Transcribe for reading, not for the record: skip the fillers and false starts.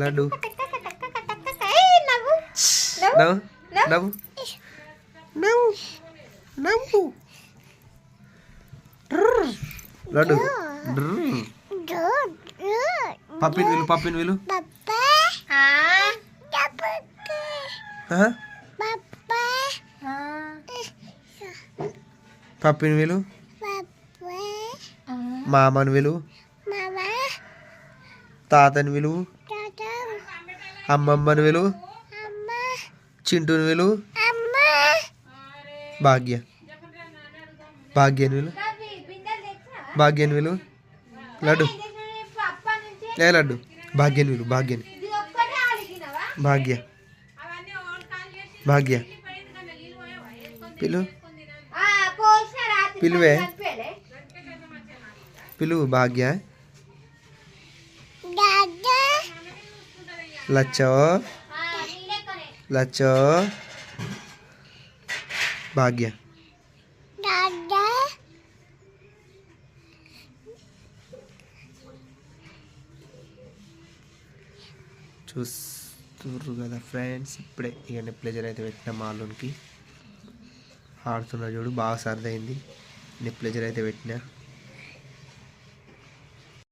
లడ్డు నవ్వు నవ్వు నవ్వు నవ్వు లడ్డు పప్పిని విలు పప్పిని విలు పప్పిని విలు మామని విలు తాతని విలు అమ్మమ్మని విలు చింటూని విలు భాగ్య భాగ్యని విలు భాగ్యని విలు లడ్డు ఏ లడ్డు భాగ్యని విలు భాగ్యని భాగ్య భాగ్య పిలు పిలువే పిలువు భాగ్య లచ్చో లచ్చో భాగ్య చూస్తుర్రు కదా ఫ్రెండ్స్, ఇప్పుడే ఇక ప్లేజర్ అయితే పెట్టిన మాలోనికి ఆడుతున్నా చూడు, బాగా సర్దైంది. ప్లేజర్ అయితే పెట్టినా.